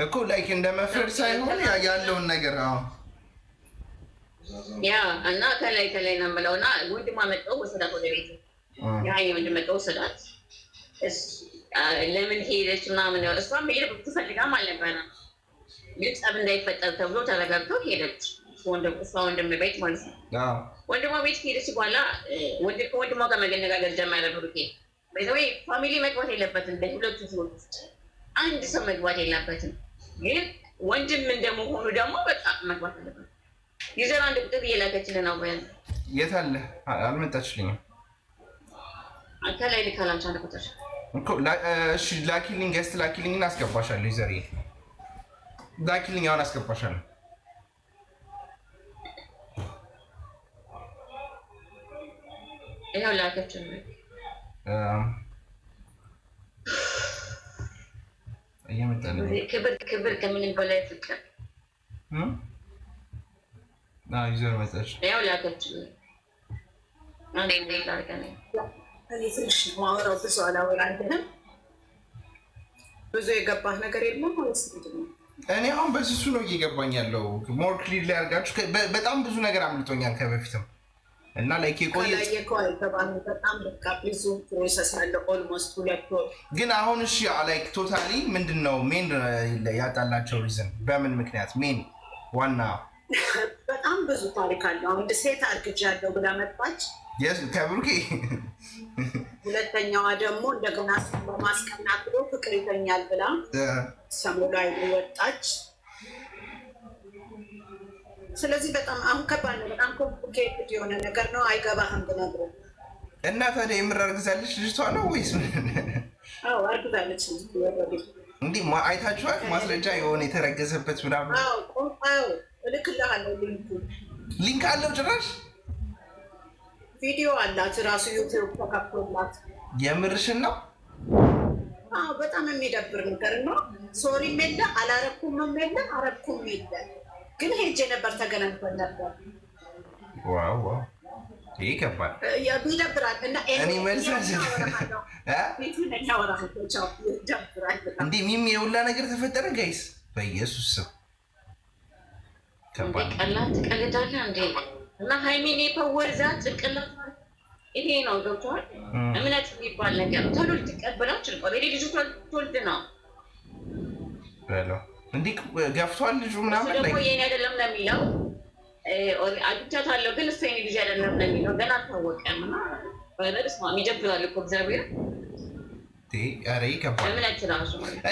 እኮ ላይክ እንደመፍረድ ሳይሆን ያለውን ነገር ያ እና ከላይ ነው የምለውና ወንድሟ መጣው ወሰዳት ወደ ቤት ያይ ወንድም መጣው ወሰዳት ለምን ሄደች ምናምን እሷም ሄደ ብትፈልጋም አልነበረም ግን ጸብ እንዳይፈጠር ተብሎ ተረጋግቶ ሄደች ወንድም ቤት ማለት ነው ወንድሟ ቤት ሄደች በኋላ ወንድሟ ጋር መነጋገር ጀመረ ብሩኬ በዚህ ፋሚሊ መግባት የለበትም በሁለቱ ሰዎች አንድ ሰው መግባት የለበትም ግን ወንድም እንደመሆኑ ደግሞ በጣም መግባት አለበት ይዘራ አንድ ቁጥር እየላከችልን ነው ወይ የት አለ አልመጣችልኝም አከላይ ልካላንቻ አንድ ቁጥር እኮ እሺ ላኪልኝ ገስት ላኪልኝና አስገባሻለሁ ይዘሪ ላኪልኝ አሁን አስገባሻለሁ ይኸው ላከችልኝ ክብር ከምንም በላይ ፍቅር ይዘር መጣች ያው ላከችልኝ አንዴ ላርከኝ እኔ ትንሽ ማወራው ብዙ አላወራልህም ብዙ የገባህ ነገር የለም ወይስ ምንድን ነው? እኔ አሁን በዚህ ነው እየገባኝ ያለው ሞር ክሊር ላይ አድርጋችሁ በጣም ብዙ ነገር አምልጦኛል ከበፊትም እና ላይክ የቆየ በጣም በቃ ብዙ ፕሮሰስ አለ ኦልሞስት 2 ወር ግን አሁን እሺ ላይክ ቶታሊ ምንድነው ሜን ያጣላቸው ሪዝን በምን ምክንያት ሜን ዋና በጣም ብዙ ታሪክ አለ አሁን ሴት አርግጃለሁ ብላ መጣች ከብሩኬ ሁለተኛዋ ደግሞ እንደገና በማስቀናት ብሎ ፍቅር ይተኛል ብላ ሰሙላይ ወጣች ስለዚህ በጣም አሁን ከባድ ነው በጣም ኮምፕሊኬትድ የሆነ ነገር ነው አይገባህም ብነግርህ እና ታዲያ የምራርግዛለች ልጅቷ ነው ወይስ አዎ አርግዛለች እንዴ አይታችኋል ማስረጃ የሆነ የተረገዘበት ምናምን አዎ እልክልሃለሁ ሊንክ አለው ጭራሽ ቪዲዮ አላት ራሱ ዩቲዩብ ተከፍቶላት የምርሽን ነው አዎ በጣም የሚደብር ነገር ነው ሶሪም የለ አላረኩም የለ አረኩም የለ ግን ሄጄ ነበር ተገናኝተን ነበር ዋው ይሄ ከባድ ይደብራል እና እኔ መልሰሽ እንዴ ሚሚ የሁላ ነገር ተፈጠረ ጋይስ በኢየሱስ ስም ከባድ ቀላል ትቀልዳለህ እንዴ እና ሃይሚን የፈወዛ ጭንቅላት ይሄ ነው ዶክተር እምነት የሚባል ነገር ቶሎ ልትቀበላችሁ ኦሬዲ ልጁ ትወልድ ነው በለው እንዴ ገፍቷል ልጁ ምናምን ደግሞ የኔ አይደለም ነው የሚለው አግኝቻታለሁ ግን እሱ የኔ ልጅ አይደለም ነው የሚለው ገና አልታወቀም እና በለርስ ነው የሚጀብራል እኮ እግዚአብሔር ኧረ ይከባድ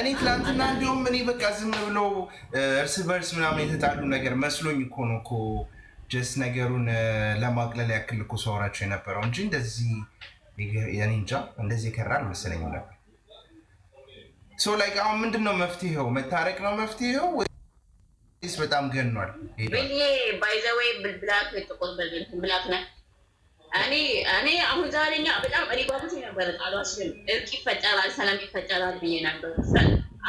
እኔ ትናንትና እንዲሁም እኔ በቃ ዝም ብሎ እርስ በርስ ምናምን የተጣሉ ነገር መስሎኝ እኮ ነው እኮ ጀስት ነገሩን ለማቅለል ያክል እኮ ሰውራቸው የነበረው እንጂ እንደዚህ የኔ እንጃ እንደዚህ ከራ አልመሰለኝም ነበር ሶ ላይክ አሁን ምንድን ነው መፍትሄው መታረቅ ነው መፍትሄው ወይስ በጣም ገኗል ብዬ ባይ ዘ ዌይ ብላክ ጥቁር ብላክ ነህ እኔ አሁን ዛሬኛ በጣም እኔ ጓጉቼ ነበር ቃሏችን እርቅ ይፈጠራል ሰላም ይፈጠራል ብዬ ነበር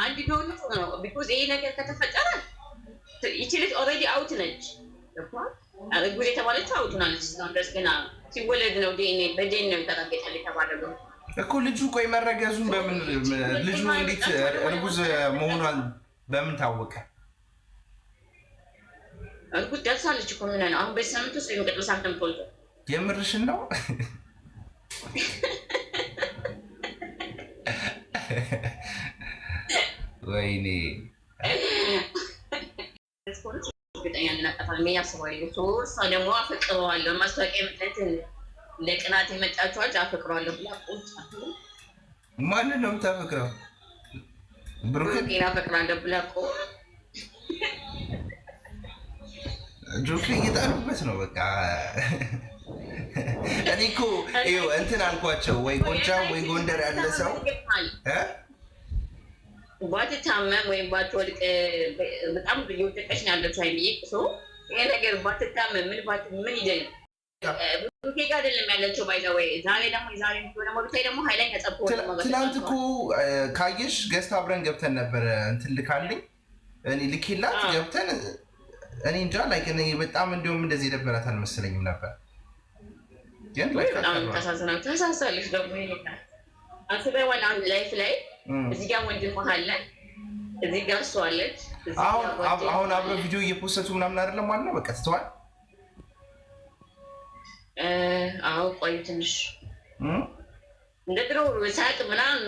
አንድ ቢሆን ነው ቢኮዝ ይሄ ነገር ከተፈጠረ ይቺ ልጅ ኦልሬዲ አውት ነች ጉድ የተባለችው አውቱናለች እስካሁን ድረስ ገና ሲወለድ ነው በዴን ነው የተረጋገጠል የተባለው እኮ ልጁ ቆይ መረገዙን በምን ልጁ እንዴት እርጉዝ መሆኗን በምን ታወቀ እርጉዝ ደርሳለች እኮ ምን ነው አሁን በሳምንት ውስጥ የሚቀጥለው ሳምንት የምትወልደው የምርሽን ነው ወይኔ እርግጠኛ እናቀታል ያስባሉ ሶርሳ ደግሞ አፈቅረዋለሁ ማስታወቂያ የመጣትን ለቅናት የመጣችኋል አፈቅረዋለሁ ብላ ቁጭ ማንን ነው የምታፈቅረው ብሩኬን አፈቅራለሁ ብላ ጆክ እየጣሉበት ነው በቃ እኔ እኮ እንትን አልኳቸው ወይ ጎጃም ወይ ጎንደር ያለ ሰው ባትታመም ወይም ባትወድቅ በጣም እየወደቀች ነው ያለችው አይብዬ ይሄ ነገር ባትታመም ምን ይደል ብሩኬ ጋር አይደለም ያለችው ባይ ዘ ዌይ ዛሬ ደግሞ ብታይ ደግሞ ኃይለኛ ጸቦ ትናንት እኮ ካየሽ ገዝታ አብረን ገብተን ነበር እንትን ልካልኝ እኔ ልኬላት ገብተን እኔ እንጃ ላይክ እኔ በጣም እንደውም እንደዚህ የደበራት አልመሰለኝም ነበር ግን በጣም ተሳሳለች ደግሞ ይሄ አስበዋል አንድ ላይፍ ላይ እዚህ ጋር ወንድም አለ እዚህ ጋር እሷ አለች። አሁን አብረው ቪዲዮ እየፖሰቱ ምናምን አይደለም ማለት ነው። በቃ ትተዋል። አዎ ቆይ ትንሽ እንደ ድሮ ሳቅ ምናምን